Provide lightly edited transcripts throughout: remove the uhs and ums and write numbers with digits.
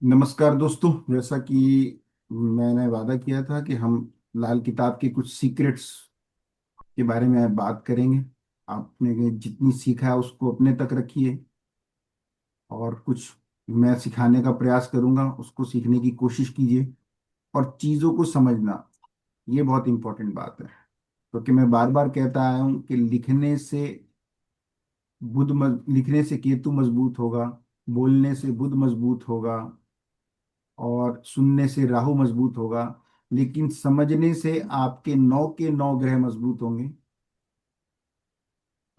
नमस्कार दोस्तों। जैसा कि मैंने वादा किया था कि हम लाल किताब के कुछ सीक्रेट्स के बारे में बात करेंगे। आपने जितनी सीखा है उसको अपने तक रखिए, और कुछ मैं सिखाने का प्रयास करूंगा, उसको सीखने की कोशिश कीजिए। और चीज़ों को समझना, ये बहुत इंपॉर्टेंट बात है, क्योंकि मैं बार बार कहता आया हूँ कि लिखने से केतु मजबूत होगा, बोलने से बुध मजबूत होगा, और सुनने से राहु मजबूत होगा, लेकिन समझने से आपके 9 के 9 ग्रह मजबूत होंगे।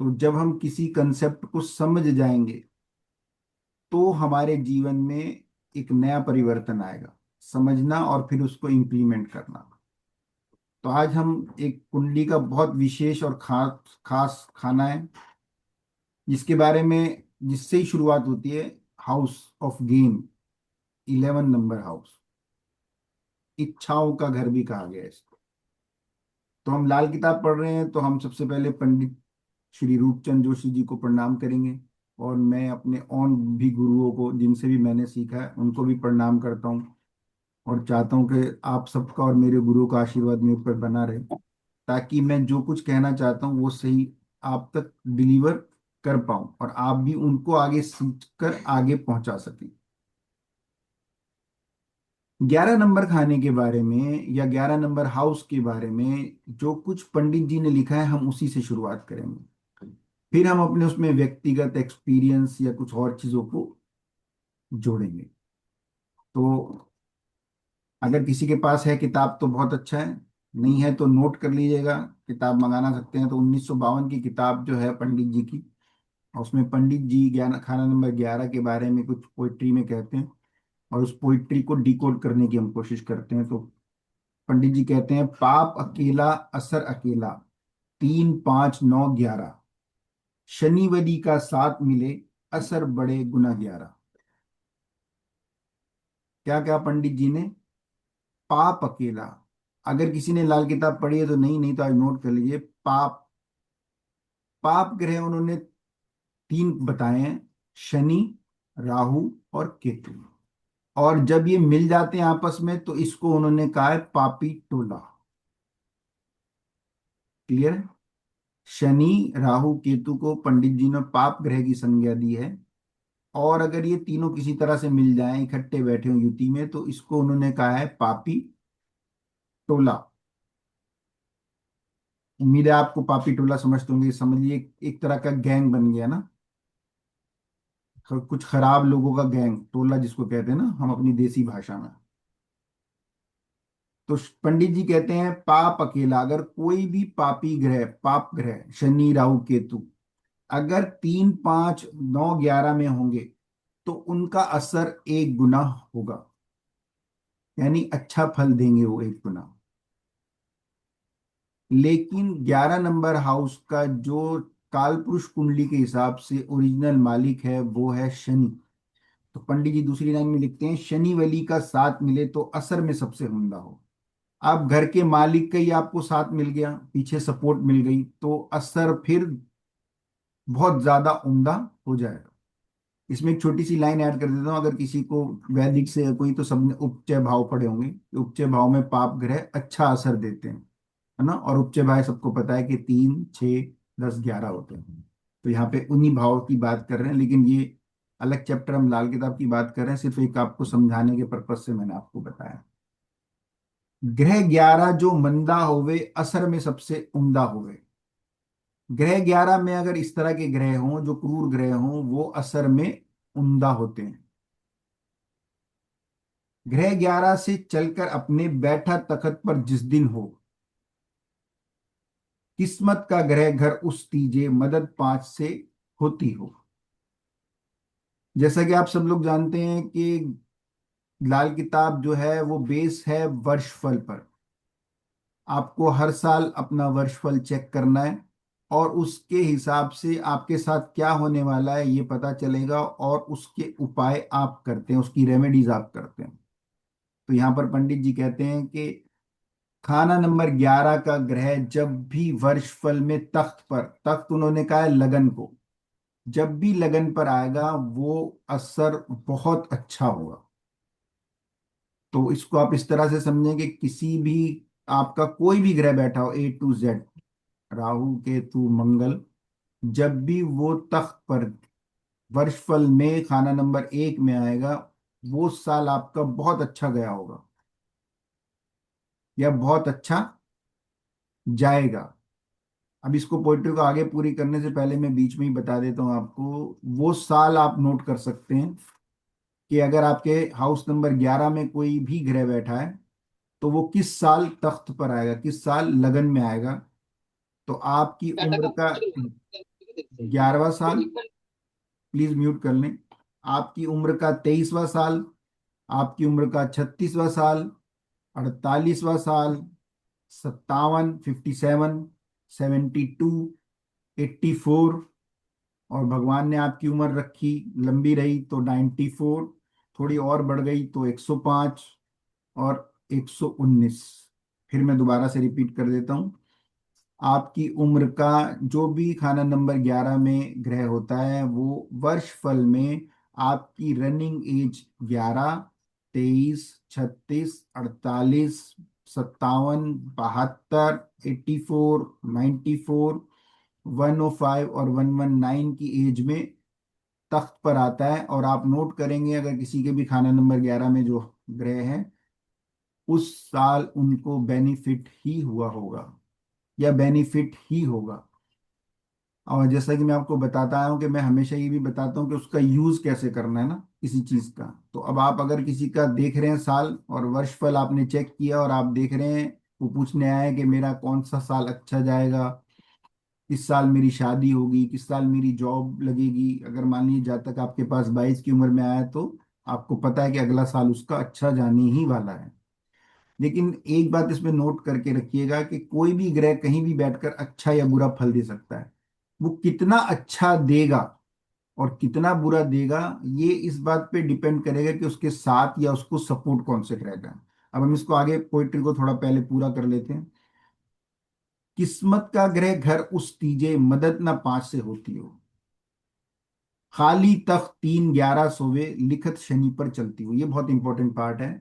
तो जब हम किसी कंसेप्ट को समझ जाएंगे तो हमारे जीवन में एक नया परिवर्तन आएगा। समझना और फिर उसको इम्प्लीमेंट करना। तो आज हम एक कुंडली का बहुत विशेष और खास खास खाना है, जिससे ही शुरुआत होती है। House of game, 11 number house, इच्छाओं का घर भी कहा गया है इसको। तो हम लाल किताब पढ़ रहे हैं, तो हम सबसे पहले पंडित श्री रूपचंद जोशी जी को प्रणाम करेंगे। और मैं अपने और भी गुरुओं को, जिनसे भी मैंने सीखा है, उनको भी प्रणाम करता हूँ। और चाहता हूँ कि आप सबका और मेरे गुरुओं का आशीर्वाद मेरे ऊपर बना रहे, ताकि मैं जो कुछ कहना चाहता हूँ वो सही आप तक डिलीवर कर पाऊँ, और आप भी उनको आगे सीख कर आगे पहुंचा सकें। 11 नंबर खाने के बारे में या 11 नंबर हाउस के बारे में जो कुछ पंडित जी ने लिखा है, हम उसी से शुरुआत करेंगे। फिर हम अपने उसमें व्यक्तिगत एक्सपीरियंस या कुछ और चीजों को जोड़ेंगे। तो अगर किसी के पास है किताब तो बहुत अच्छा है, नहीं है तो नोट कर लीजिएगा। किताब मंगाना सकते हैं। तो 1952 की किताब जो है पंडित जी की, और उसमें पंडित जी ज्ञान खाना नंबर 11 के बारे में कुछ पोइट्री में कहते हैं, और उस पोइट्री को डिकोड करने की हम कोशिश करते हैं। तो पंडित जी कहते हैं, पाप अकेला असर अकेला, 3 5 9 11, शनिवरी का साथ मिले, असर बड़े गुना 11। क्या क्या पंडित जी ने? पाप अकेला। अगर किसी ने लाल किताब पढ़ी है तो नहीं, नहीं तो आज नोट कर लीजिए। पाप, पाप ग्रह उन्होंने 3 बताए हैं, शनि, राहु और केतु। और जब ये मिल जाते हैं आपस में तो इसको उन्होंने कहा है पापी टोला। क्लियर? शनि, राहु, केतु को पंडित जी ने पाप ग्रह की संज्ञा दी है। और अगर ये तीनों किसी तरह से मिल जाएं, इकट्ठे बैठे हो युति में, तो इसको उन्होंने कहा है पापी टोला। उम्मीद है आपको पापी टोला समझते होंगे। समझिए एक तरह का गैंग बन गया ना, कुछ खराब लोगों का गैंग, टोला जिसको कहते हैं ना हम अपनी देसी भाषा में। तो पंडित जी कहते हैं पाप अकेला, अगर कोई भी पापी ग्रह, पाप ग्रह शनि राहु केतु अगर 3 5 9 11 में होंगे तो उनका असर 1 गुना होगा, यानी अच्छा फल देंगे वो 1 गुना। लेकिन 11 नंबर हाउस का जो काल पुरुष कुंडली के हिसाब से ओरिजिनल मालिक है वो है शनि। तो पंडित जी दूसरी लाइन में लिखते हैं, शनि वली का साथ मिले तो असर में सबसे उम्दा हो। आप घर के मालिक का ही आपको साथ मिल गया, पीछे सपोर्ट मिल गई, तो असर फिर बहुत ज्यादा उम्दा हो जाएगा। इसमें एक छोटी सी लाइन ऐड कर देता हूँ, अगर किसी को वैदिक से कोई, तो सबने उपचय भाव पढ़े होंगे कि उपचय भाव में पाप ग्रह अच्छा असर देते हैं, है ना। और उपचय भाव सबको पता है कि 3 6 10 11 होते हैं। तो यहाँ पे उन्हीं भाव की बात कर रहे हैं, लेकिन ये अलग चैप्टर, हम लाल किताब की बात कर रहे हैं, सिर्फ एक आपको समझाने के पर्पज से मैंने आपको बताया। ग्रह 11 जो मंदा होवे, असर में सबसे उम्दा होवे। ग्रह 11 में अगर इस तरह के ग्रह हों जो क्रूर ग्रह हों, वो असर में उम्दा होते हैं। ग्रह 11 से चलकर अपने बैठा तखत पर जिस दिन हो, किस्मत का ग्रह घर उस तीजे, मदद 5 से होती हो। जैसा कि आप सब लोग जानते हैं कि लाल किताब जो है वो बेस है वर्षफल पर। आपको हर साल अपना वर्षफल चेक करना है, और उसके हिसाब से आपके साथ क्या होने वाला है ये पता चलेगा, और उसके उपाय आप करते हैं, उसकी रेमेडीज आप करते हैं। तो यहाँ पर पंडित जी कहते हैं कि खाना नंबर 11 का ग्रह जब भी वर्षफल में तख्त पर, तख्त उन्होंने कहा है लगन को, जब भी लगन पर आएगा वो असर बहुत अच्छा होगा। तो इसको आप इस तरह से समझें कि किसी भी आपका कोई भी ग्रह बैठा हो A to Z, Rahu Ketu मंगल, जब भी वो तख्त पर वर्षफल में खाना नंबर 1 में आएगा, वो साल आपका बहुत अच्छा गया होगा या बहुत अच्छा जाएगा। अब इसको पोइट्री को आगे पूरी करने से पहले मैं बीच में ही बता देता हूँ आपको, वो साल आप नोट कर सकते हैं कि अगर आपके हाउस नंबर 11 में कोई भी ग्रह बैठा है तो वो किस साल तख्त पर आएगा, किस साल लगन में आएगा। तो आपकी उम्र का 11वां साल, प्लीज म्यूट कर लें, आपकी उम्र का 23वां साल, आपकी उम्र का 36वां साल, 48वां साल, 57, 57, 72, 84, और भगवान ने आपकी उम्र रखी, लंबी रही तो 94, थोड़ी और बढ़ गई तो 105 और 119। फिर मैं दोबारा से रिपीट कर देता हूँ, आपकी उम्र का जो भी खाना नंबर 11 में ग्रह होता है वो वर्ष फल में आपकी रनिंग एज 11, 23, 36, 48, 57, 72, 84, 94, 105 और 119 की एज में तख्त पर आता है। और आप नोट करेंगे अगर किसी के भी खाना नंबर 11 में जो ग्रह हैं, उस साल उनको बेनिफिट ही हुआ होगा या बेनिफिट ही होगा। और जैसा कि मैं आपको बताता आया हूँ कि मैं हमेशा ये भी बताता हूँ कि उसका यूज कैसे करना है ना किसी चीज का। तो अब आप अगर किसी का देख रहे हैं साल और वर्षफल आपने चेक किया और आप देख रहे हैं, वो पूछने आए कि मेरा कौन सा साल अच्छा जाएगा, किस साल मेरी शादी होगी, किस साल मेरी जॉब लगेगी, अगर मान लीजिए जब तक आपके पास 22 की उम्र में आया तो आपको पता है कि अगला साल उसका अच्छा जाने ही वाला है। लेकिन एक बात इसमें नोट करके रखिएगा कि कोई भी ग्रह कहीं भी बैठकर अच्छा या बुरा फल दे सकता है। वो कितना अच्छा देगा और कितना बुरा देगा, ये इस बात पे डिपेंड करेगा कि उसके साथ या उसको सपोर्ट कौन से ग्रह का है। अब हम इसको आगे पोइट्री को थोड़ा पहले पूरा कर लेते हैं। किस्मत का ग्रह घर उस तीजे, मदद न 5 से होती हो, खाली तख्त 3 11 सोवे, लिखत शनि पर चलती हो। ये बहुत इंपॉर्टेंट पार्ट है।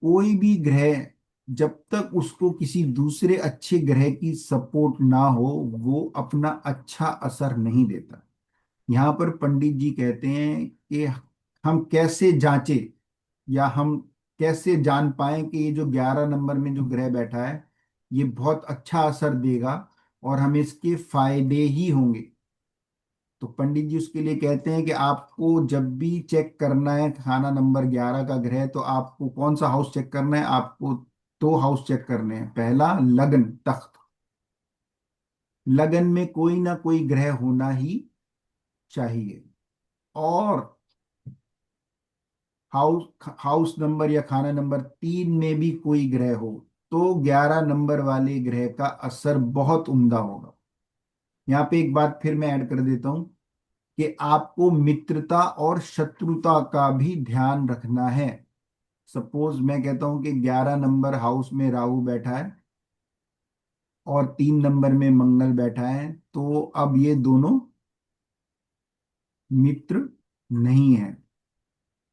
कोई भी ग्रह जब तक उसको किसी दूसरे अच्छे ग्रह की सपोर्ट ना हो, वो अपना अच्छा असर नहीं देता। यहाँ पर पंडित जी कहते हैं कि हम कैसे जांचे या हम कैसे जान पाए कि ये जो 11 नंबर में जो ग्रह बैठा है ये बहुत अच्छा असर देगा और हमें इसके फायदे ही होंगे। तो पंडित जी उसके लिए कहते हैं कि आपको जब भी चेक करना है खाना नंबर 11 का ग्रह, तो आपको कौन सा हाउस चेक करना है, आपको दो हाउस चेक करने हैं। पहला लगन तख्त, लगन में कोई ना कोई ग्रह होना ही चाहिए। और हाउस हाउस नंबर या खाना नंबर 3 में भी कोई ग्रह हो तो 11 नंबर वाले ग्रह का असर बहुत उम्दा होगा। यहाँ पे एक बात फिर मैं ऐड कर देता हूं कि आपको मित्रता और शत्रुता का भी ध्यान रखना है। सपोज मैं कहता हूं कि 11 नंबर हाउस में राहु बैठा है और 3 नंबर में मंगल बैठा है, तो अब ये दोनों मित्र नहीं है,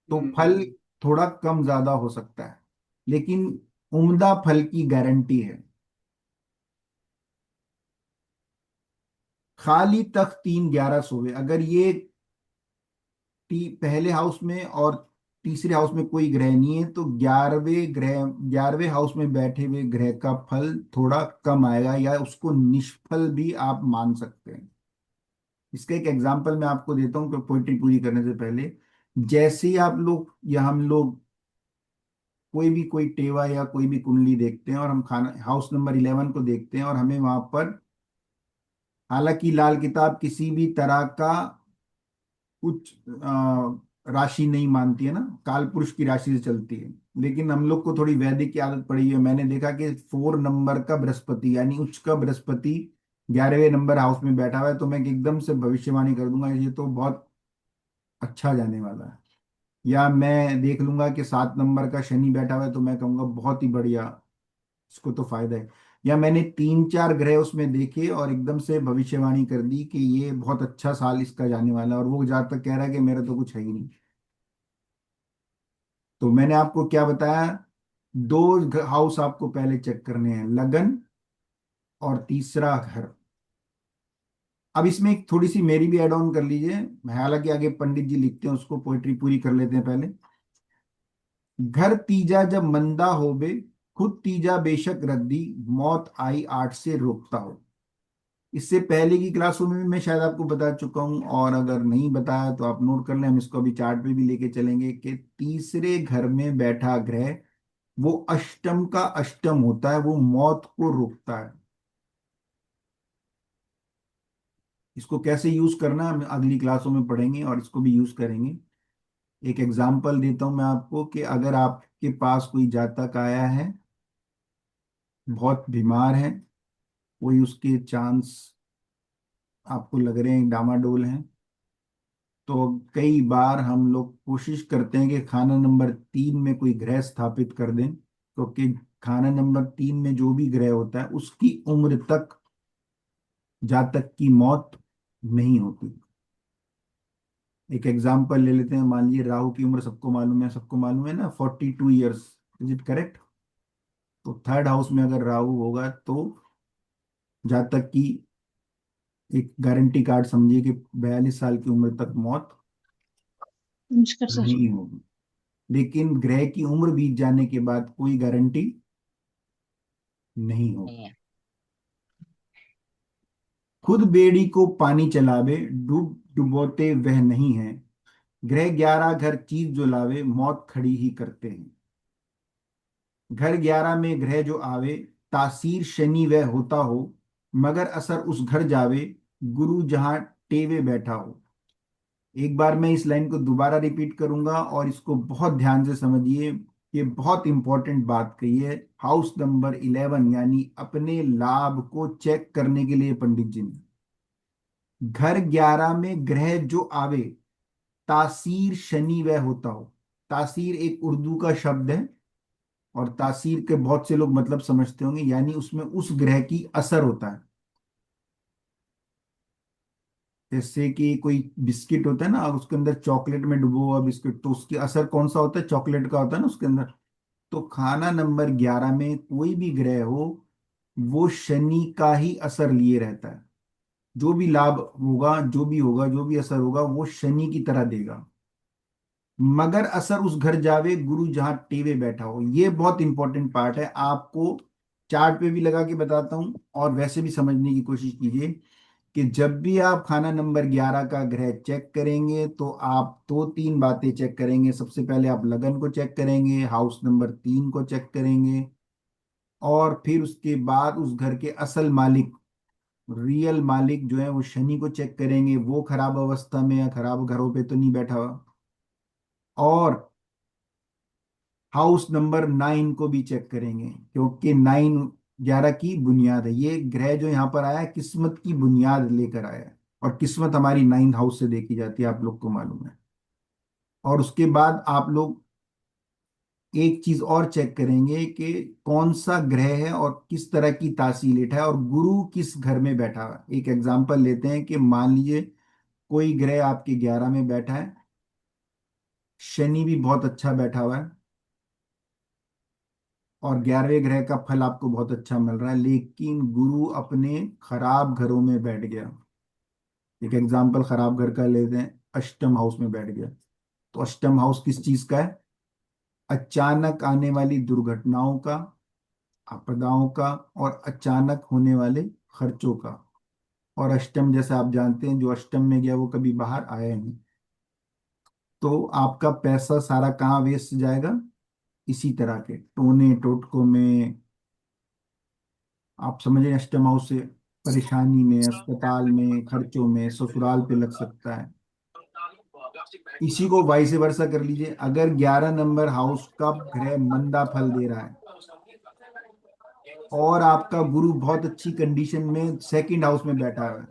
तो फल थोड़ा कम ज्यादा हो सकता है, लेकिन उम्दा फल की गारंटी है। खाली तख्त 3 11 सोवे, अगर ये पहले हाउस में और तीसरे हाउस में कोई ग्रह नहीं है तो 11वें हाउस में बैठे हुए ग्रह का फल थोड़ा कम आएगा या उसको निष्फल भी आप मान सकते हैं। इसका एक एग्जांपल मैं आपको देता हूँ पोइट्री पूरी करने से पहले। जैसे ही आप लोग या हम लोग कोई भी कोई टेवा या कोई भी कुंडली देखते हैं और हम खाना हाउस नंबर 11 को देखते हैं और हमें वहां पर, हालांकि लाल किताब किसी भी तरह का कुछ राशि नहीं मानती है ना, काल पुरुष की राशि से चलती है, लेकिन हम लोग को थोड़ी वैदिक की आदत पड़ी है। मैंने देखा कि 4 नंबर का बृहस्पति यानी उच्च का बृहस्पति 11वें नंबर हाउस में बैठा हुआ है तो मैं एकदम से भविष्यवाणी कर दूंगा ये तो बहुत अच्छा जाने वाला है। या मैं देख लूंगा कि 7 नंबर का शनि बैठा हुआ है तो मैं कहूंगा बहुत ही बढ़िया, इसको तो फायदा है। या मैंने 3 4 ग्रह उसमें देखे और एकदम से भविष्यवाणी कर दी कि ये बहुत अच्छा साल इसका जाने वाला है, और वो जहाँ तक कह रहा है कि मेरा तो कुछ है ही नहीं। तो मैंने आपको क्या बताया, दो हाउस आपको पहले चेक करने हैं, लगन और तीसरा घर। अब इसमें एक थोड़ी सी मेरी भी ऐड ऑन कर लीजिए, हालांकि आगे पंडित जी लिखते हैं उसको, पोइट्री पूरी कर लेते हैं पहले। घर तीजा जब मंदा होबे, खुद तीजा बेशक रद्दी, मौत आई आठ से रोकता हो। इससे पहले की क्लासों में भी मैं शायद आपको बता चुका हूं, और अगर नहीं बताया तो आप नोट कर लें, हम इसको अभी चार्ट पे भी लेके चलेंगे कि तीसरे घर में बैठा ग्रह वो अष्टम का अष्टम होता है, वो मौत को रोकता है। इसको कैसे यूज करना है हम अगली क्लासों में पढ़ेंगे और इसको भी यूज करेंगे। एक एग्जाम्पल देता हूं मैं आपको कि अगर आपके पास कोई जातक आया है, बहुत बीमार है, कोई उसके चांस आपको लग रहे हैं डामाडोल हैं, तो कई बार हम लोग कोशिश करते हैं कि खाना नंबर 3 में कोई ग्रह स्थापित कर दें, क्योंकि खाना नंबर 3 में जो भी ग्रह होता है उसकी उम्र तक जातक की मौत नहीं होती। एक एग्जाम्पल ले लेते हैं, मान लीजिए राहु की उम्र सबको मालूम है ना, 42 ईयर्स। Is it correct? तो थर्ड हाउस में अगर राहु होगा तो जातक की एक गारंटी कार्ड समझिए कि 42 साल की उम्र तक मौत नमस्कार सर। नहीं होगी। लेकिन ग्रह की उम्र बीत जाने के बाद कोई गारंटी नहीं होगी। नहीं है। खुद बेड़ी को पानी चलावे, डूब डुबोते वह नहीं है, ग्रह 11 घर चीज जो लावे, मौत खड़ी ही करते हैं। घर 11 में ग्रह जो आवे, तासीर शनि वह होता हो, मगर असर उस घर जावे, गुरु जहां टेवे बैठा हो। एक बार मैं इस लाइन को दोबारा रिपीट करूंगा और इसको बहुत ध्यान से समझिए, ये बहुत इंपॉर्टेंट बात कही है। हाउस नंबर 11 यानी अपने लाभ को चेक करने के लिए पंडित जी ने, घर 11 में ग्रह जो आवे, तासीर शनि वह होता हो। तासीर एक उर्दू का शब्द है, और तासीर के बहुत से लोग मतलब समझते होंगे, यानी उसमें उस ग्रह की असर होता है। जैसे कि कोई बिस्किट होता है ना, और उसके अंदर चॉकलेट में डुबो हुआ बिस्किट, तो उसकी असर कौन सा होता है? चॉकलेट का होता है ना उसके अंदर। तो खाना नंबर 11 में कोई भी ग्रह हो, वो शनि का ही असर लिए रहता है। जो भी लाभ होगा, जो भी होगा, जो भी असर होगा, वो शनि की तरह देगा। मगर असर उस घर जावे, गुरु जहां टेवे बैठा हो। ये बहुत इंपॉर्टेंट पार्ट है, आपको चार्ट पे भी लगा के बताता हूं, और वैसे भी समझने की कोशिश कीजिए कि जब भी आप खाना नंबर 11 का ग्रह चेक करेंगे तो आप दो तीन बातें चेक करेंगे। सबसे पहले आप लगन को चेक करेंगे, हाउस नंबर 3 को चेक करेंगे, और फिर उसके बाद उस घर के असल मालिक, रियल मालिक जो है वो शनि को चेक करेंगे, वो खराब अवस्था में या खराब घरों पे तो नहीं बैठा हुआ। और हाउस नंबर 9 को भी चेक करेंगे, क्योंकि 9 11 की बुनियाद है। ये ग्रह जो यहाँ पर आया है किस्मत की बुनियाद लेकर आया है, और किस्मत हमारी 9th हाउस से देखी जाती है, आप लोग को मालूम है। और उसके बाद आप लोग एक चीज और चेक करेंगे कि कौन सा ग्रह है और किस तरह की तासीर है, और गुरु किस घर में बैठा हुआ है। एक एग्जाम्पल लेते हैं कि मान लीजिए कोई ग्रह आपके 11 में बैठा है, शनि भी बहुत अच्छा बैठा हुआ है, और 11वें ग्रह का फल आपको बहुत अच्छा मिल रहा है, लेकिन गुरु अपने खराब घरों में बैठ गया। एक एग्जाम्पल खराब घर का लेते हैं, अष्टम हाउस में बैठ गया। तो अष्टम हाउस किस चीज का है? अचानक आने वाली दुर्घटनाओं का, आपदाओं का, और अचानक होने वाले खर्चों का। और अष्टम जैसे आप जानते हैं, जो अष्टम में गया वो कभी बाहर आया नहीं। तो आपका पैसा सारा कहाँ वेस्ट जाएगा? इसी तरह के टोने टोटकों में, आप समझे, अष्टम हाउस से परेशानी में, अस्पताल में, खर्चों में, ससुराल पे लग सकता है। इसी को वाइस वर्सा कर लीजिए, अगर 11 नंबर हाउस का ग्रह मंदा फल दे रहा है और आपका गुरु बहुत अच्छी कंडीशन में सेकंड हाउस में बैठा हुआ है,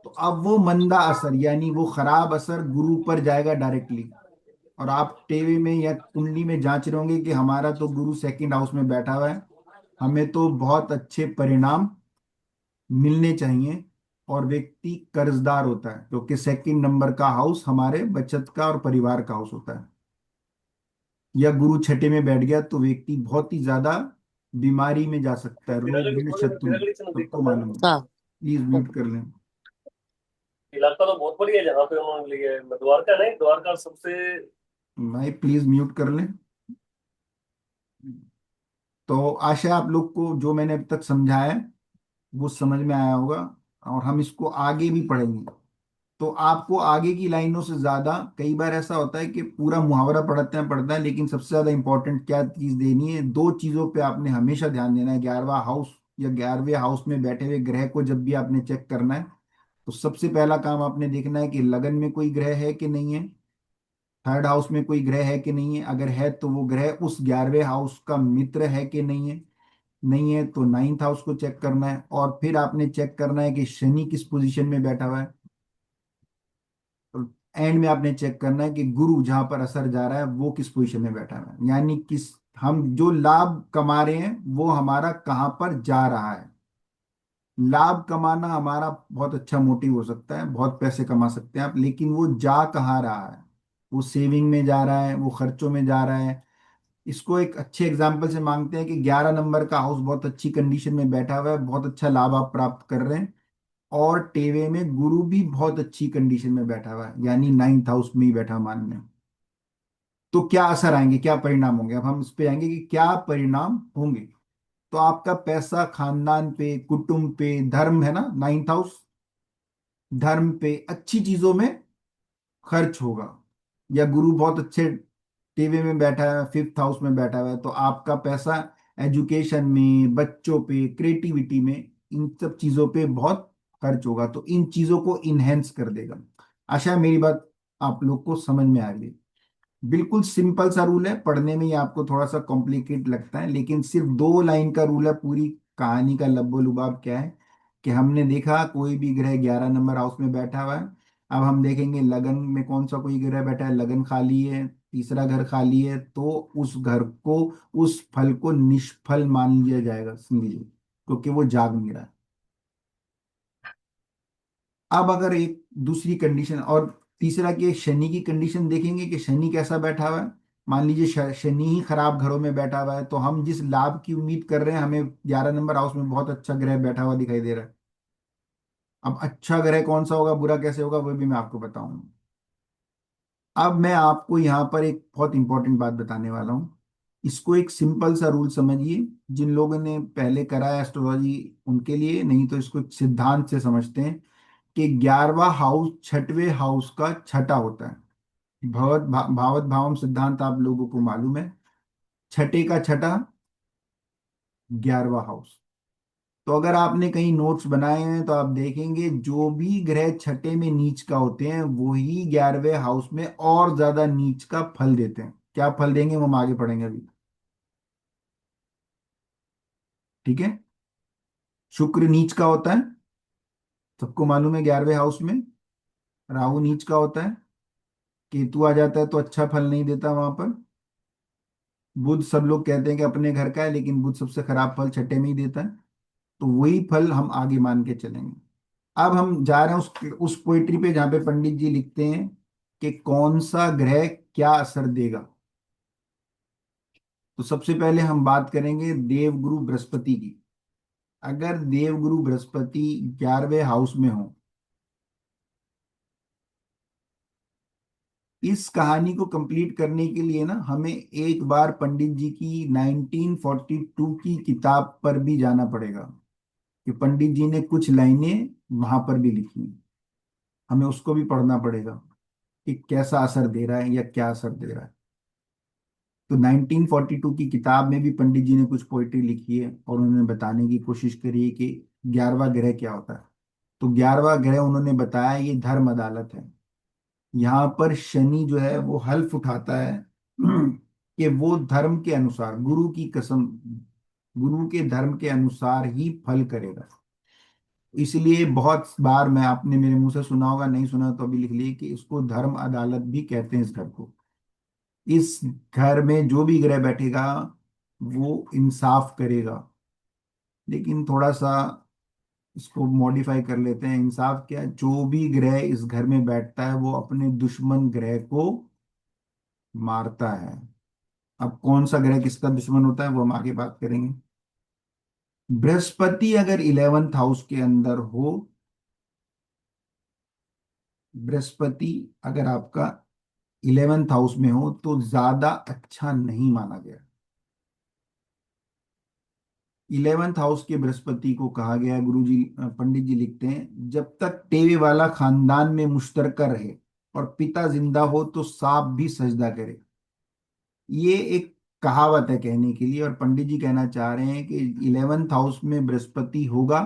तो अब वो मंदा असर यानी वो खराब असर गुरु पर जाएगा डायरेक्टली। और आप टीवी में या कुंडली में जांच रहे होंगे कि हमारा तो गुरु सेकंड हाउस में बैठा हुआ है, हमें तो बहुत अच्छे परिणाम मिलने चाहिए, और व्यक्ति कर्जदार होता है, क्योंकि सेकंड नंबर का हाउस हमारे बचत का और परिवार का हाउस होता है। या गुरु छठे में बैठ गया तो व्यक्ति बहुत ही ज्यादा बीमारी में जा सकता है, रोग में शत्रु, सबको मालूम है। हाँ। प्लीज म्यूट कर लें। इलाका तो बहुत बढ़िया है जहाँ पे उन्होंने लिए है। द्वारका नहीं, द्वारका सबसे। भाई प्लीज म्यूट कर लें। तो आशा है आप लोग को जो मैंने अब तक समझाया है वो समझ में आया होगा, और हम इसको आगे भी पढ़ेंगे। तो आपको आगे की लाइनों से ज्यादा, कई बार ऐसा होता है कि पूरा मुहावरा पढ़ते हैं लेकिन सबसे ज्यादा इंपॉर्टेंट क्या चीज देनी है, दो चीजों पे आपने हमेशा ध्यान देना है। 11वां हाउस या 11वें हाउस में बैठे हुए ग्रह को जब भी आपने चेक करना है, तो सबसे पहला काम आपने देखना है कि लगन में कोई ग्रह है कि नहीं है, थर्ड हाउस में कोई ग्रह है कि नहीं है, अगर है तो वो ग्रह उस 11वें हाउस का मित्र है कि नहीं है, नहीं है तो नाइन्थ हाउस को चेक करना है, और फिर आपने चेक करना है कि शनि किस पोजीशन में बैठा हुआ है, एंड में आपने चेक करना है कि गुरु जहां पर असर जा रहा है वो किस पोजीशन में बैठा हुआ है, यानी किस, हम जो लाभ कमा रहे हैं वो हमारा कहाँ पर जा रहा है। लाभ कमाना हमारा बहुत अच्छा मोटिव हो सकता है, बहुत पैसे कमा सकते हैं आप, लेकिन वो जा कहाँ रहा है, वो सेविंग में जा रहा है, वो खर्चों में जा रहा है। इसको एक अच्छे एग्जाम्पल से मांगते हैं कि 11 नंबर का हाउस बहुत अच्छी कंडीशन में बैठा हुआ है, बहुत अच्छा लाभ आप प्राप्त कर रहे हैं, और टेवे में गुरु भी बहुत अच्छी कंडीशन में बैठा हुआ है, यानी नाइन्थ हाउस में ही बैठा मान लें। तो क्या असर आएंगे, क्या परिणाम होंगे, अब हम इस पे आएंगे कि क्या परिणाम होंगे। तो आपका पैसा खानदान पे, कुटुंब पे, धर्म है ना, नाइन्थ हाउस, धर्म पे, अच्छी चीजों में खर्च होगा। या गुरु बहुत अच्छे टीवी में बैठा है, फिफ्थ हाउस में बैठा हुआ है, तो आपका पैसा एजुकेशन में, बच्चों पे, क्रिएटिविटी में, इन सब चीजों पे बहुत खर्च होगा, तो इन चीजों को इनहेंस कर देगा। आशा है मेरी बात आप लोग को समझ में आ गई। बिल्कुल सिंपल सा रूल है, पढ़ने में ही आपको थोड़ा सा कॉम्प्लिकेट लगता है, लेकिन सिर्फ 2 लाइन का रूल है। पूरी कहानी का लब्बो लुबाब क्या है कि हमने देखा कोई भी ग्रह 11 नंबर हाउस में बैठा हुआ है। अब हम देखेंगे लगन में कौन सा कोई ग्रह बैठा है, लगन खाली है, तीसरा घर खाली है, तो उस घर को, उस फल को निष्फल मान लिया जाएगा, समझिए, क्योंकि वो जाग नहीं रहा है। अब अगर एक दूसरी कंडीशन और तीसरा की शनि की कंडीशन देखेंगे कि शनि कैसा बैठा हुआ है। मान लीजिए शनि ही खराब घरों में बैठा हुआ है, तो हम जिस लाभ की उम्मीद कर रहे हैं, हमें 11 नंबर हाउस में बहुत अच्छा ग्रह बैठा हुआ दिखाई दे रहा है। अब अच्छा ग्रह कौन सा होगा, बुरा कैसे होगा, वो भी मैं आपको बताऊंगा। अब मैं आपको यहाँ पर एक बहुत इंपॉर्टेंट बात बताने वाला हूँ। इसको एक सिंपल सा रूल समझिए, जिन लोगों ने पहले करा है एस्ट्रोलॉजी उनके लिए, नहीं तो इसको एक सिद्धांत से समझते हैं कि 11वां हाउस छठवें हाउस का छठा होता है। भावत भावम सिद्धांत आप लोगों को मालूम है, छठे का छठा 11वां हाउस। तो अगर आपने कहीं नोट्स बनाए हैं तो आप देखेंगे जो भी ग्रह छठे में नीच का होते हैं वही 11वें हाउस में और ज्यादा नीच का फल देते हैं। क्या फल देंगे वो हम आगे पढ़ेंगे अभी, ठीक है। शुक्र नीच का होता है, सबको मालूम है 11वें हाउस में। राहु नीच का होता है, केतु आ जाता है तो अच्छा फल नहीं देता वहां पर। बुध सब लोग कहते हैं कि अपने घर का है, लेकिन बुध सबसे खराब फल छठे में ही देता है। तो वही फल हम आगे मान के चलेंगे। अब हम जा रहे हैं उस पोइट्री पे जहां पे पंडित जी लिखते हैं कि कौन सा ग्रह क्या असर देगा। तो सबसे पहले हम बात करेंगे देवगुरु बृहस्पति की। अगर देवगुरु बृहस्पति 11वें हाउस में हो, इस कहानी को कंप्लीट करने के लिए ना हमें एक बार पंडित जी की 1942 की किताब पर भी जाना पड़ेगा, कि पंडित जी ने कुछ लाइनें वहां पर भी लिखी हैं। हमें उसको भी पढ़ना पड़ेगा कि कैसा असर दे रहा है या क्या असर दे रहा है। तो 1942 की किताब में भी पंडित जी ने कुछ पोइट्री लिखी है, और उन्होंने बताने की कोशिश करी है कि 11वां ग्रह क्या होता है। तो 11वां ग्रह उन्होंने बताया ये धर्म अदालत है। यहाँ पर शनि जो है वो हल्फ उठाता है कि वो धर्म के अनुसार, गुरु की कसम, गुरु के धर्म के अनुसार ही फल करेगा। इसलिए बहुत बार मैं, आपने मेरे मुंह से सुना होगा, नहीं सुना तो अभी लिख लिए, कि इसको धर्म अदालत भी कहते हैं इस घर को। इस घर में जो भी ग्रह बैठेगा वो इंसाफ करेगा। लेकिन थोड़ा सा इसको मॉडिफाई कर लेते हैं, इंसाफ क्या, जो भी ग्रह इस घर में बैठता है वो अपने दुश्मन ग्रह को मारता है। अब कौन सा ग्रह किसका दुश्मन होता है वो हम आगे बात करेंगे। बृहस्पति अगर 11th हाउस के अंदर हो, बृहस्पति अगर आपका 11th हाउस में हो तो ज्यादा अच्छा नहीं माना गया। 11th हाउस के बृहस्पति को कहा गया, गुरु जी पंडित जी लिखते हैं, जब तक टेवे वाला खानदान में मुश्तरका रहे और पिता जिंदा हो तो सांप भी सजदा करे। ये एक कहावत है कहने के लिए, और पंडित जी कहना चाह रहे हैं कि 11th हाउस में बृहस्पति होगा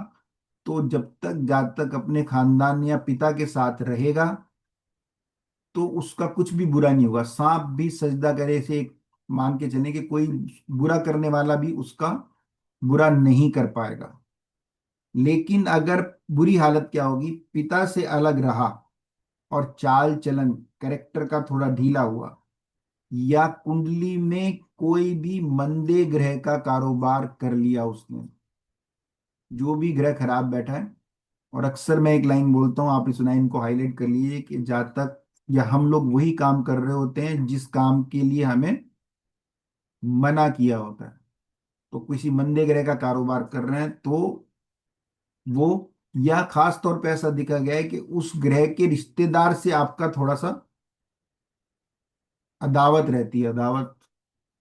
तो जब तक जातक अपने खानदान या पिता के साथ रहेगा तो उसका कुछ भी बुरा नहीं होगा। सांप भी सजदा करे से एक मान के चले कि कोई बुरा करने वाला भी उसका बुरा नहीं कर पाएगा। लेकिन अगर बुरी हालत क्या होगी, पिता से अलग रहा और चाल चलन कैरेक्टर का थोड़ा ढीला हुआ, या कुंडली में कोई भी मंदे ग्रह का कारोबार कर लिया उसने, जो भी ग्रह खराब बैठा है। और अक्सर मैं एक लाइन बोलता हूँ, आप इस लाइन को हाईलाइट कर लीजिए कि जातक या हम लोग वही काम कर रहे होते हैं जिस काम के लिए हमें मना किया होता है। तो किसी मंदे ग्रह का कारोबार कर रहे हैं तो वो, या खास तौर पे ऐसा देखा गया है कि उस ग्रह के रिश्तेदार से आपका थोड़ा सा अदावत रहती है, अदावत,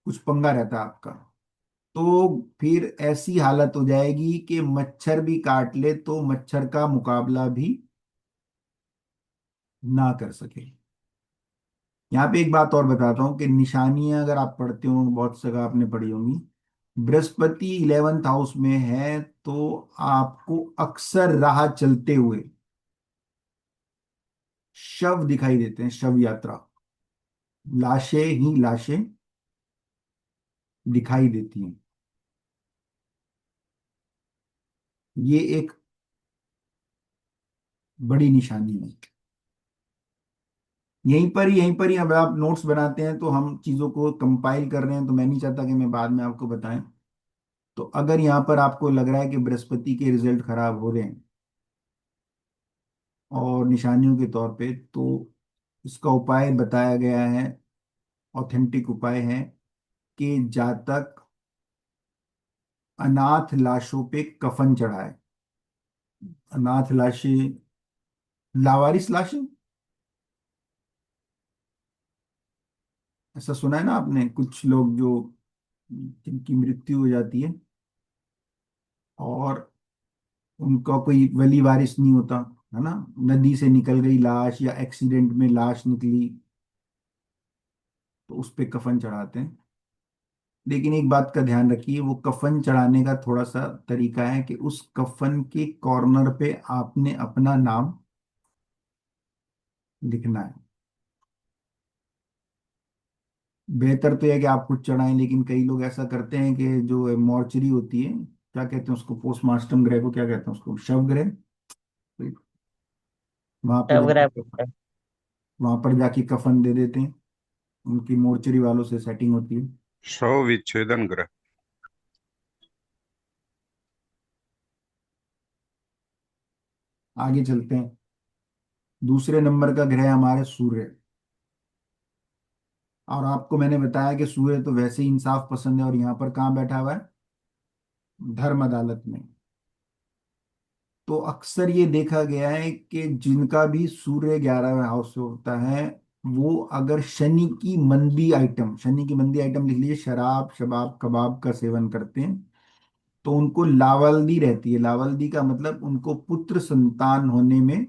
कुछ पंगा रहता है आपका। तो फिर ऐसी हालत हो जाएगी कि मच्छर भी काट ले तो मच्छर का मुकाबला भी ना कर सके। यहाँ पे एक बात और बताता हूँ कि निशानियां अगर आप पढ़ते हो, बहुत जगह आपने पढ़ी होंगी, बृहस्पति 11th हाउस में है तो आपको अक्सर राह चलते हुए शव दिखाई देते हैं, शव यात्रा, लाशें ही लाशें दिखाई देती हैं। ये एक बड़ी निशानी है। यहीं पर ही अब आप नोट्स बनाते हैं तो हम चीजों को कंपाइल कर रहे हैं, तो मैं नहीं चाहता कि मैं बाद में आपको बताएं। तो अगर यहाँ पर आपको लग रहा है कि बृहस्पति के रिजल्ट खराब हो रहे हैं और निशानियों के तौर पे, तो इसका उपाय बताया गया है, ऑथेंटिक उपाय है कि जातक अनाथ लाशों पे कफन चढ़ाए। अनाथ लाशें, लावारिस लाशें, ऐसा सुना है ना आपने, कुछ लोग जो जिनकी मृत्यु हो जाती है और उनका कोई वली वारिस नहीं होता, है ना, नदी से निकल गई लाश या एक्सीडेंट में लाश निकली तो उस पे कफन चढ़ाते हैं। लेकिन एक बात का ध्यान रखिए, वो कफन चढ़ाने का थोड़ा सा तरीका है कि उस कफन के कॉर्नर पे आपने अपना नाम लिखना है। बेहतर तो यह कि आप खुद चढ़ाएं, लेकिन कई लोग ऐसा करते हैं कि जो मॉर्चरी होती है, क्या कहते हैं उसको, पोस्टमार्टम ग्रह को क्या कहते हैं उसको, शव ग्रह, वहां पे सब जाके ग्रह वहां पर जाके कफन दे देते हैं। उनकी मोर्चरी वालों से सेटिंग होती है। शव विच्छेदन ग्रह। आगे चलते हैं। दूसरे नंबर का ग्रह हमारे सूर्य। और आपको मैंने बताया कि सूर्य तो वैसे ही इंसाफ पसंद है, और यहाँ पर कहाँ बैठा हुआ है, धर्म अदालत में। तो अक्सर ये देखा गया है कि जिनका भी सूर्य 11वें हाउस से होता है, वो अगर शनि की मंदी आइटम लिख लीजिए, शराब शबाब कबाब का सेवन करते हैं तो उनको लावल्दी रहती है। लावल्दी का मतलब उनको पुत्र संतान होने में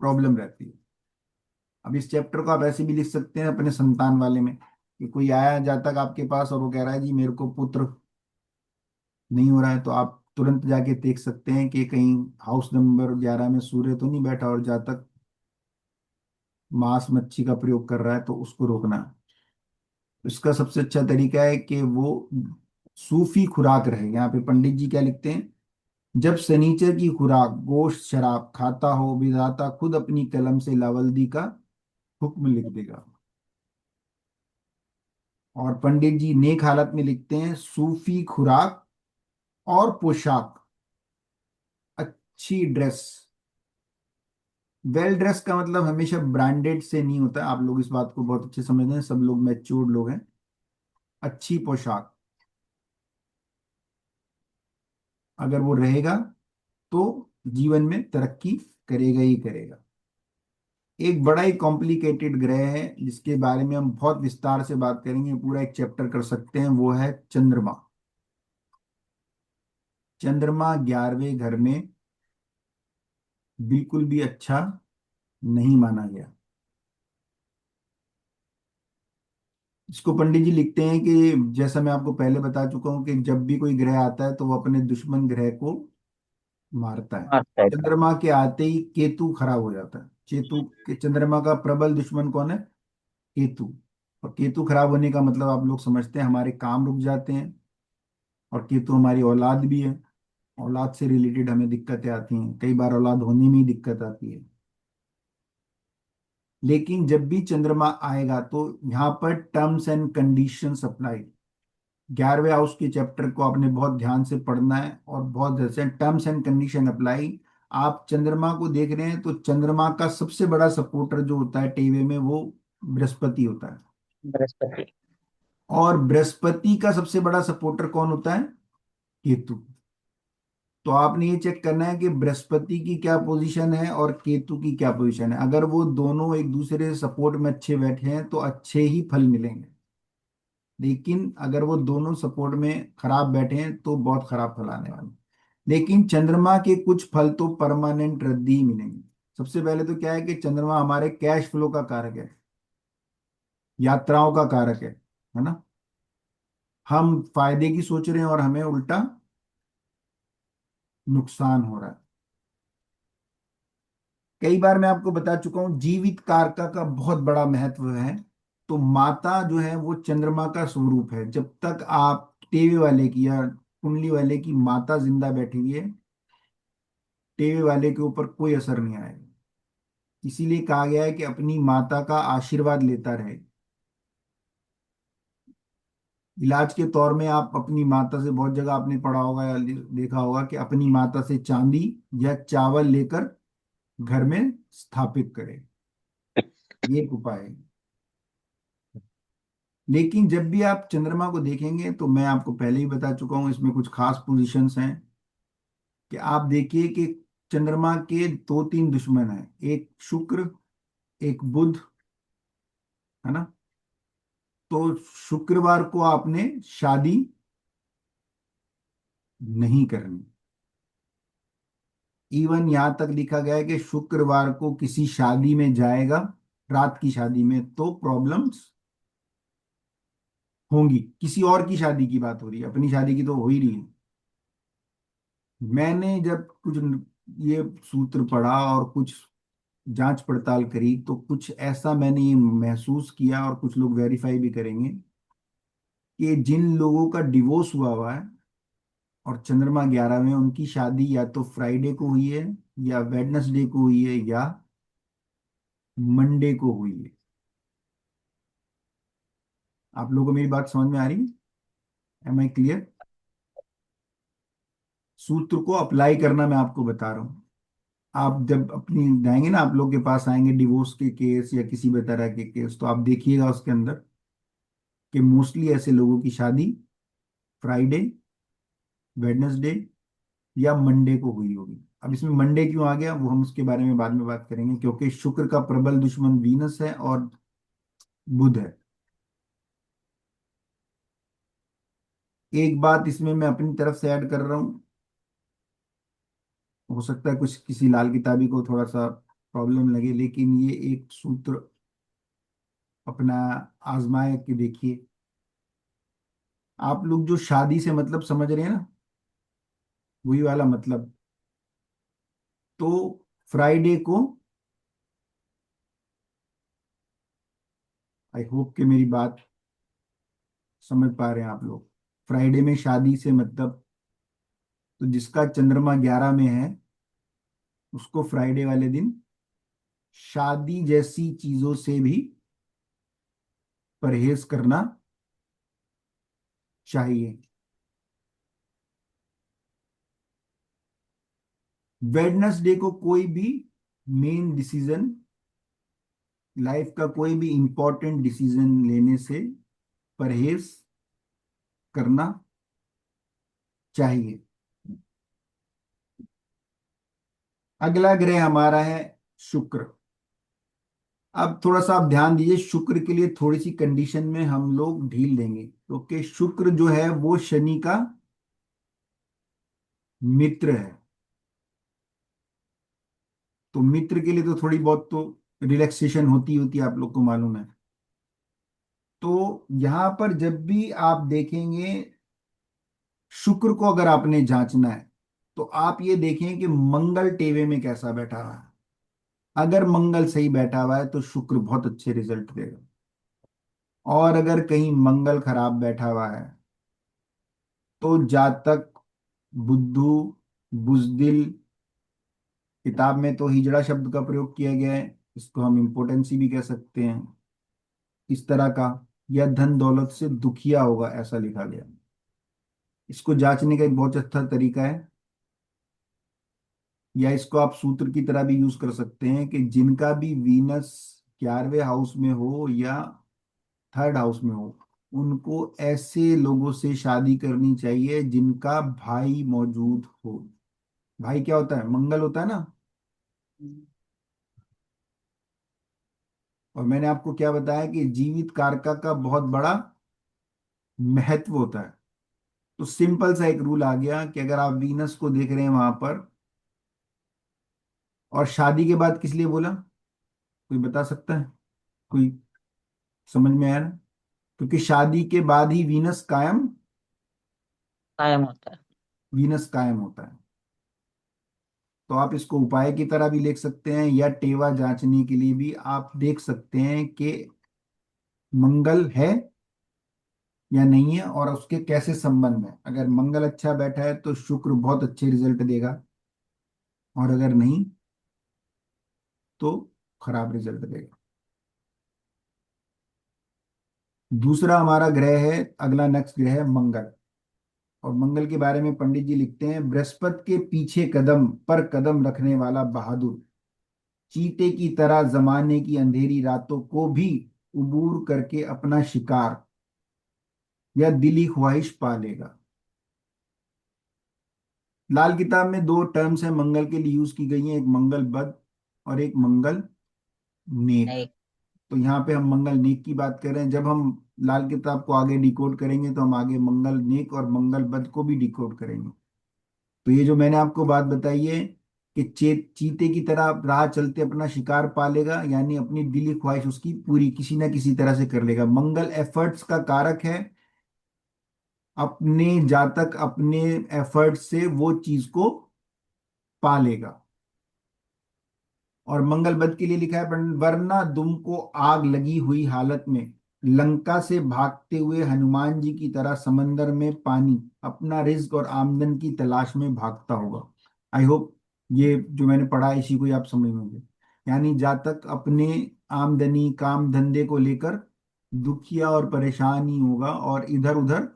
प्रॉब्लम रहती है। अब इस चैप्टर को आप ऐसे भी लिख सकते हैं अपने संतान वाले में, कि कोई आया जातक आपके पास और वो कह रहा है जी मेरे को पुत्र नहीं हो रहा है, तो आप तुरंत जाके देख सकते हैं कि कहीं हाउस नंबर 11 में सूर्य तो नहीं बैठा, और जातक मांस मच्छी का प्रयोग कर रहा है तो उसको रोकना है। इसका सबसे अच्छा तरीका है कि वो सूफी खुराक रहे। यहाँ पे पंडित जी क्या लिखते हैं, जब शनिचर की खुराक गोश्त शराब खाता हो, विधाता खुद अपनी कलम से लावल्दी का हुक्म लिख देगा। और पंडित जी नेक हालत में लिखते हैं, सूफी खुराक और पोशाक, अच्छी ड्रेस, वेल ड्रेस का मतलब हमेशा ब्रांडेड से नहीं होता, आप लोग इस बात को बहुत अच्छे समझते हैं, सब लोग मैच्योर्ड लोग हैं। अच्छी पोशाक, अगर वो रहेगा तो जीवन में तरक्की करेगा ही करेगा। एक बड़ा ही कॉम्प्लिकेटेड ग्रह है जिसके बारे में हम बहुत विस्तार से बात करेंगे, पूरा एक चैप्टर कर सकते हैं, वो है चंद्रमा। चंद्रमा 11वें घर में बिल्कुल भी अच्छा नहीं माना गया। इसको पंडित जी लिखते हैं कि जैसा मैं आपको पहले बता चुका हूं कि जब भी कोई ग्रह आता है तो वो अपने दुश्मन ग्रह को मारता है। अच्छा अच्छा। चंद्रमा के आते ही केतु खराब हो जाता है। केतु के, चंद्रमा का प्रबल दुश्मन कौन है? केतु। और केतु खराब होने का मतलब आप लोग समझते हैं, हमारे काम रुक जाते हैं। और केतु हमारी औलाद भी है, औलाद से रिलेटेड हमें दिक्कतें आती हैं, कई बार औलाद होने में ही दिक्कत आती है। लेकिन जब भी चंद्रमा आएगा तो यहाँ पर टर्म्स एंड कंडीशंस अप्लाई। 11वें हाउस के चैप्टर को आपने बहुत ध्यान से पढ़ना है और बहुत जैसे टर्म्स एंड कंडीशन अप्लाई। आप चंद्रमा को देख रहे हैं तो चंद्रमा का सबसे बड़ा सपोर्टर जो होता है टेवे में वो बृहस्पति होता है। बृहस्पति। और बृहस्पति का सबसे बड़ा सपोर्टर कौन होता है? केतु। तो आपने ये चेक करना है कि बृहस्पति की क्या पोजीशन है और केतु की क्या पोजीशन है। अगर वो दोनों एक दूसरे सपोर्ट में अच्छे बैठे हैं तो अच्छे ही फल मिलेंगे। लेकिन अगर वो दोनों सपोर्ट में खराब बैठे हैं तो बहुत खराब फल आने वाले। लेकिन चंद्रमा के कुछ फल तो परमानेंट रद्दी ही मिलेंगे। सबसे पहले तो क्या है कि चंद्रमा हमारे कैश फ्लो का कारक है, यात्राओं का कारक है ना। हम फायदे की सोच रहे हैं और हमें उल्टा नुकसान हो रहा है। कई बार मैं आपको बता चुका हूं जीवित कारका का बहुत बड़ा महत्व है। तो माता जो है वो चंद्रमा का स्वरूप है। जब तक आप टेवे वाले की या कुंडली वाले की माता जिंदा बैठी हुई है, टेवे वाले के ऊपर कोई असर नहीं आएगा। इसीलिए कहा गया है कि अपनी माता का आशीर्वाद लेता रहे। इलाज के तौर में आप अपनी माता से, बहुत जगह आपने पढ़ा होगा या देखा होगा कि अपनी माता से चांदी या चावल लेकर घर में स्थापित करें। ये एक उपाय है। लेकिन जब भी आप चंद्रमा को देखेंगे तो मैं आपको पहले ही बता चुका हूं, इसमें कुछ खास पोजीशंस हैं कि आप देखिए कि चंद्रमा के दो तीन दुश्मन हैं, एक शुक्र, एक बुध, है ना। तो शुक्रवार को आपने शादी नहीं करनी। इवन यहां तक लिखा गया है कि शुक्रवार को किसी शादी में जाएगा, रात की शादी में, तो प्रॉब्लम्स होंगी। किसी और की शादी की बात हो रही है, अपनी शादी की तो हो ही रही है। मैंने जब कुछ ये सूत्र पढ़ा और कुछ जांच पड़ताल करी तो कुछ ऐसा मैंने ये महसूस किया, और कुछ लोग वेरीफाई भी करेंगे, कि जिन लोगों का डिवोर्स हुआ हुआ है और चंद्रमा 11 में, उनकी शादी या तो फ्राइडे को हुई है, या वेडनेसडे को हुई है, या मंडे को हुई है। आप लोगों को मेरी बात समझ में आ रही है? Am I clear? सूत्र को अप्लाई करना मैं आपको बता रहा हूँ। आप जब अपनी जाएंगे ना, आप लोग के पास आएंगे डिवोर्स के केस या किसी भी तरह के केस, तो आप देखिएगा उसके अंदर कि मोस्टली ऐसे लोगों की शादी फ्राइडे, वेडनेसडे या मंडे को हुई होगी। अब इसमें मंडे क्यों आ गया वो हम उसके बारे में बाद में बात करेंगे, क्योंकि शुक्र का प्रबल दुश्मन वीनस है और बुध है। एक बात इसमें मैं अपनी तरफ से ऐड कर रहा हूँ, हो सकता है कुछ किसी लाल किताबी को थोड़ा सा प्रॉब्लम लगे, लेकिन ये एक सूत्र अपना आजमाए के देखिए। आप लोग जो शादी से मतलब समझ रहे हैं ना, वही वाला मतलब। तो फ्राइडे को, आई होप कि मेरी बात समझ पा रहे हैं आप लोग। फ्राइडे में शादी से मतलब, तो जिसका चंद्रमा 11 में है उसको फ्राइडे वाले दिन शादी जैसी चीजों से भी परहेज करना चाहिए। वेडनेसडे को कोई भी मेन डिसीजन, लाइफ का कोई भी इंपॉर्टेंट डिसीजन लेने से परहेज करना चाहिए। अगला ग्रह हमारा है शुक्र। अब थोड़ा सा आप ध्यान दीजिए, शुक्र के लिए थोड़ी सी कंडीशन में हम लोग ढील देंगे, क्योंकि शुक्र जो है वो शनि का मित्र है। तो मित्र के लिए तो थोड़ी बहुत तो रिलैक्सेशन होती होती है, आप लोग को मालूम है। तो यहां पर जब भी आप देखेंगे शुक्र को, अगर आपने जांचना है तो आप ये देखें कि मंगल टेवे में कैसा बैठा हुआ है। अगर मंगल सही बैठा हुआ है तो शुक्र बहुत अच्छे रिजल्ट देगा, और अगर कहीं मंगल खराब बैठा हुआ है तो जातक बुद्धू, बुजदिल, किताब में तो हिजड़ा शब्द का प्रयोग किया गया है, इसको हम इम्पोर्टेंसी भी कह सकते हैं, इस तरह का, या धन दौलत से दुखिया होगा ऐसा लिखा गया। इसको जांचने का एक बहुत अच्छा तरीका है, या इसको आप सूत्र की तरह भी यूज कर सकते हैं, कि जिनका भी वीनस 11वें हाउस में हो या थर्ड हाउस में हो, उनको ऐसे लोगों से शादी करनी चाहिए जिनका भाई मौजूद हो। भाई क्या होता है? मंगल होता है ना। और मैंने आपको क्या बताया कि जीवित कारका का बहुत बड़ा महत्व होता है। तो सिंपल सा एक रूल आ गया कि अगर आप वीनस को देख रहे हैं वहां पर, और शादी के बाद किस लिए बोला, कोई बता सकता है? कोई समझ में आया ना? क्योंकि शादी के बाद ही कायम होता है। वीनस कायम होता है। तो आप इसको उपाय की तरह भी लिख सकते हैं, या टेवा जांचने के लिए भी आप देख सकते हैं कि मंगल है या नहीं है, और उसके कैसे संबंध है। अगर मंगल अच्छा बैठा है तो शुक्र बहुत अच्छे रिजल्ट देगा, और अगर नहीं तो खराब रिजल्ट देगा। दूसरा हमारा ग्रह है, अगला नेक्स्ट ग्रह है मंगल। और मंगल के बारे में पंडित जी लिखते हैं, बृहस्पति के पीछे कदम पर कदम रखने वाला बहादुर, चीते की तरह जमाने की अंधेरी रातों को भी उबूर करके अपना शिकार या दिली ख्वाहिश पा लेगा। लाल किताब में दो टर्म्स हैं मंगल के लिए यूज की गई हैं, एक मंगल बद और एक मंगल नेक। नहीं। तो यहाँ पे हम मंगल नेक की बात कर रहे हैं। जब हम लाल किताब को आगे डिकोड करेंगे तो हम आगे मंगल नेक और मंगल बद को भी डिकोड करेंगे। तो ये जो मैंने आपको बात बताई है कि चीते की तरह राह चलते अपना शिकार पालेगा, यानी अपनी दिली ख्वाहिश उसकी पूरी किसी ना किसी तरह से कर लेगा। मंगल एफर्ट्स का कारक है, अपने जातक अपने एफर्ट से वो चीज को पालेगा। और मंगल बद के लिए लिखा है, वरना दुम को आग लगी हुई हालत में लंका से भागते हुए हनुमान जी की तरह समंदर में पानी अपना रिज्क और आमदन की तलाश में भागता होगा। आई होप ये जो मैंने पढ़ा है इसी को ही आप समझ होंगे। यानी जातक अपने आमदनी काम धंधे को लेकर दुखिया और परेशान ही होगा, और इधर उधर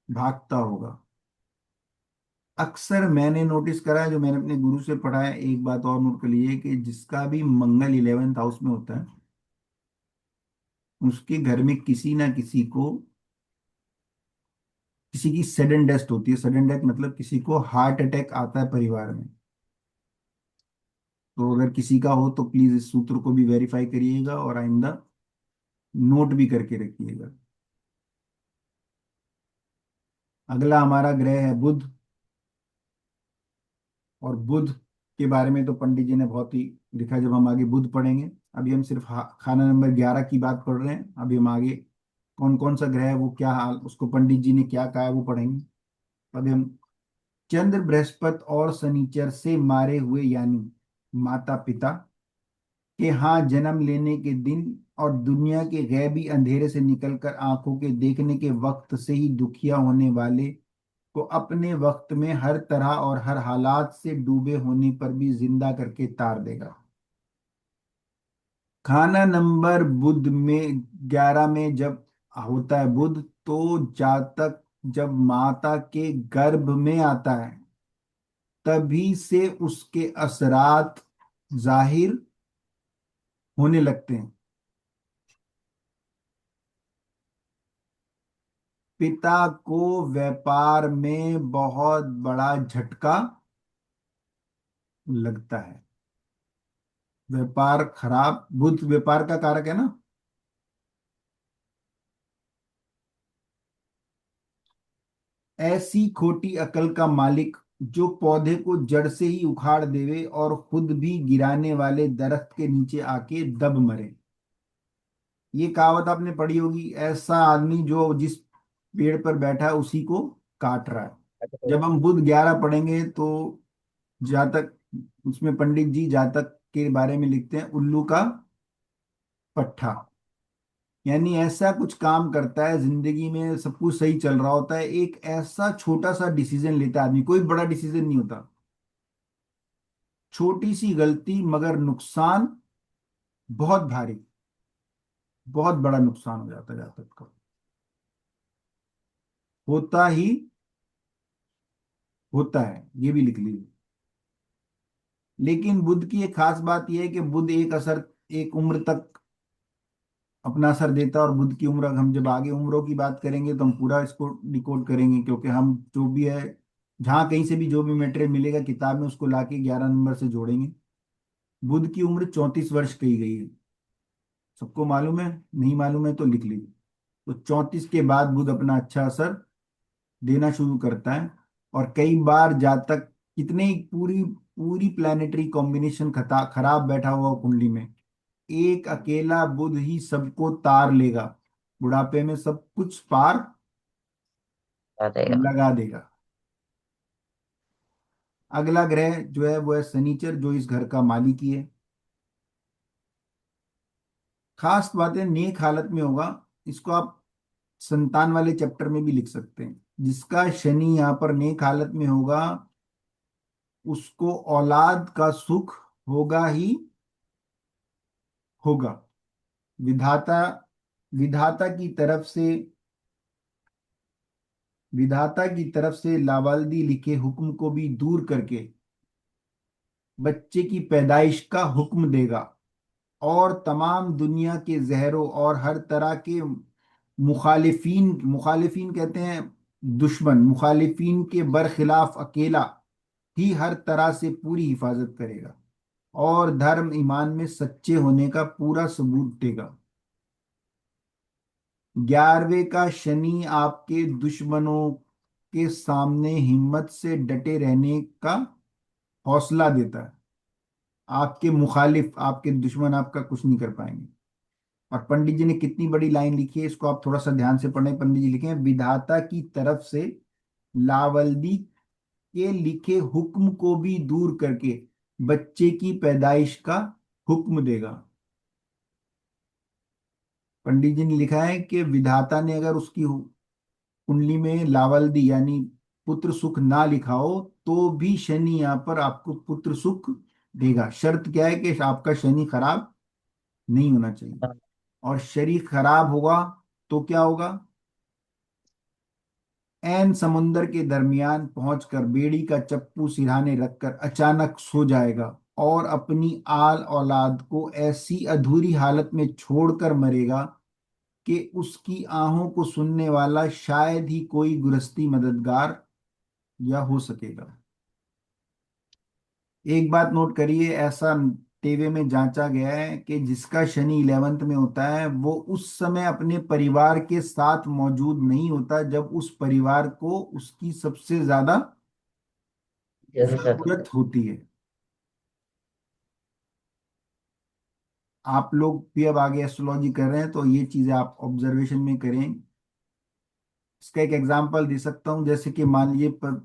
भागता होगा। अक्सर मैंने नोटिस करा है, जो मैंने अपने गुरु से पढ़ा है, एक बात और नोट कर लीजिए कि जिसका भी मंगल 11th हाउस में होता है, उसके घर में किसी ना किसी को, किसी की सडन डेथ होती है। सडन डेथ मतलब किसी को हार्ट अटैक आता है परिवार में। तो अगर किसी का हो तो प्लीज इस सूत्र को भी वेरीफाई करिएगा, और आइंदा नोट भी करके रखिएगा। अगला हमारा ग्रह है बुध। और बुध के बारे में तो पंडित जी ने बहुत ही लिखा, जब हम आगे बुध पढ़ेंगे। अभी हम सिर्फ खाना नंबर 11 की बात पढ़ रहे हैं। अभी हम आगे कौन कौन सा ग्रह है, वो क्या हाल, उसको पंडित जी ने क्या कहा है वो पढ़ेंगे। अभी हम चंद्र बृहस्पति और शनिचर से मारे हुए, यानी माता पिता के यहाँ जन्म लेने के दिन और दुनिया के गैबी अंधेरे से निकलकर आंखों के देखने के वक्त से ही दुखिया होने वाले को अपने वक्त में हर तरह और हर हालात से डूबे होने पर भी जिंदा करके तार देगा। खाना नंबर बुध में 11 में जब होता है बुध, तो जातक जब माता के गर्भ में आता है तभी से उसके असरात जाहिर होने लगते हैं। पिता को व्यापार में बहुत बड़ा झटका लगता है। व्यापार खराब, बुध व्यापार का कारक है ना। ऐसी खोटी अकल का मालिक जो पौधे को जड़ से ही उखाड़ देवे और खुद भी गिराने वाले दरख्त के नीचे आके दब मरे। ये कहावत आपने पढ़ी होगी, ऐसा आदमी जो जिस पेड़ पर बैठा है उसी को काट रहा है। जब हम बुध 11 पढ़ेंगे तो जहाँ तक उसमें पंडित जी जातक के बारे में लिखते हैं, उल्लू का पट्ठा, यानी ऐसा कुछ काम करता है जिंदगी में, सब कुछ सही चल रहा होता है, एक ऐसा छोटा सा डिसीजन लेता है आदमी, कोई बड़ा डिसीजन नहीं होता, छोटी सी गलती मगर नुकसान बहुत भारी, बहुत बड़ा नुकसान हो जाता है जातक का, होता ही होता है, ये भी लिख लीजिए। लेकिन बुध की एक खास बात यह है कि बुध एक उम्र तक अपना असर देता है, और बुध की उम्र, हम जब आगे उम्रों की बात करेंगे तो हम पूरा इसको डिकोड करेंगे, क्योंकि हम जो भी है, जहाँ कहीं से भी जो भी मटेरियल मिलेगा किताब में उसको लाके 11 नंबर से जोड़ेंगे। बुध की उम्र 34 वर्ष कही गई है। सबको मालूम है? नहीं मालूम है तो लिख लीजिए। तो 34 के बाद बुध अपना अच्छा असर देना शुरू करता है, और कई बार जातक कितने ही पूरी पूरी प्लानिटरी कॉम्बिनेशन खराब बैठा हुआ कुंडली में, एक अकेला बुध ही सबको तार लेगा, बुढ़ापे में सब कुछ पार आ जाएगा। लगा देगा। अगला ग्रह जो है वो है शनिचर, जो इस घर का मालिक ही है। खास बात है, नेक हालत में होगा। इसको आप संतान वाले चैप्टर में भी लिख सकते हैं। जिसका शनि यहाँ पर नेक हालत में होगा उसको औलाद का सुख होगा ही होगा। विधाता विधाता की तरफ से विधाता की तरफ से लावाल्दी लिखे हुक्म को भी दूर करके बच्चे की पैदाइश का हुक्म देगा, और तमाम दुनिया के जहरों और हर तरह के मुखालिफिन, मुखालिफिन कहते हैं दुश्मन, मुखालिफिन के बरखिलाफ अकेला ही हर तरह से पूरी हिफाजत करेगा, और धर्म ईमान में सच्चे होने का पूरा सबूत देगा। 11वें का शनि आपके दुश्मनों के सामने हिम्मत से डटे रहने का हौसला देता है। आपके मुखालिफ, आपके दुश्मन आपका कुछ नहीं कर पाएंगे। और पंडित जी ने कितनी बड़ी लाइन लिखी है, इसको आप थोड़ा सा ध्यान से पढ़ें। पंडित जी लिखे हैं, विधाता की तरफ से लावल्दी के लिखे हुक्म को भी दूर करके बच्चे की पैदाइश का हुक्म देगा। पंडित जी ने लिखा है कि विधाता ने अगर उसकी कुंडली में लावल्दी यानी पुत्र सुख ना लिखा हो तो भी शनि यहाँ पर आपको पुत्र सुख देगा। शर्त क्या है कि आपका शनि खराब नहीं होना चाहिए, हाँ, और शरीर खराब होगा तो क्या होगा? ऐन समुंदर के दरमियान पहुंचकर बेड़ी का चप्पू सिरहाने रखकर अचानक सो जाएगा, और अपनी आल औलाद को ऐसी अधूरी हालत में छोड़कर मरेगा कि उसकी आहों को सुनने वाला शायद ही कोई गृहस्थी मददगार या हो सकेगा। एक बात नोट करिए, ऐसा टेवे में जांचा गया है कि जिसका शनि 11th में होता है वो उस समय अपने परिवार के साथ मौजूद नहीं होता जब उस परिवार को उसकी सबसे ज्यादा जरूरत होता जरूरत होती है। आप लोग भी अब आगे एस्ट्रोलॉजी कर रहे हैं तो ये चीजें आप ऑब्जर्वेशन में करें। इसका एक एग्जांपल दे सकता हूँ, जैसे कि मान लीजिए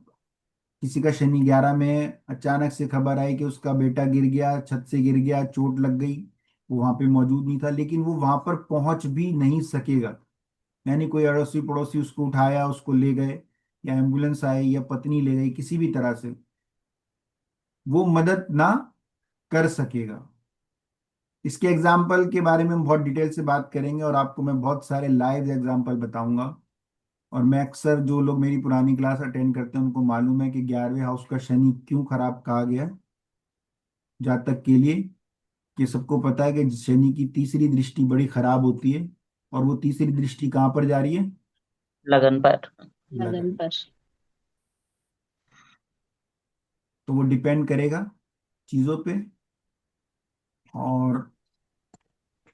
किसी का शनि 11 में, अचानक से खबर आई कि उसका बेटा गिर गया, छत से गिर गया, चोट लग गई, वो वहां पे मौजूद नहीं था, लेकिन वो वहां पर पहुंच भी नहीं सकेगा। यानी कोई अड़ोसी पड़ोसी उसको उठाया, उसको ले गए, या एम्बुलेंस आई, या पत्नी ले गई, किसी भी तरह से वो मदद ना कर सकेगा। इसके एग्जाम्पल के बारे में हम बहुत डिटेल से बात करेंगे, और आपको मैं बहुत सारे लाइव एग्जाम्पल बताऊंगा। और मैं अक्सर, जो लोग मेरी पुरानी क्लास अटेंड करते हैं उनको मालूम है कि 11वें हाउस का शनि क्यों खराब कहा गया है। जातक के लिए कि सबको पता है कि शनि की तीसरी दृष्टि बड़ी खराब होती है, और वो तीसरी दृष्टि कहाँ पर जा रही है? लगन पर। लगन लगन। पर। तो वो डिपेंड करेगा चीजों पे। और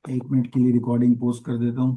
1 मिनट के लिए रिकॉर्डिंग पोस्ट कर देता हूँ।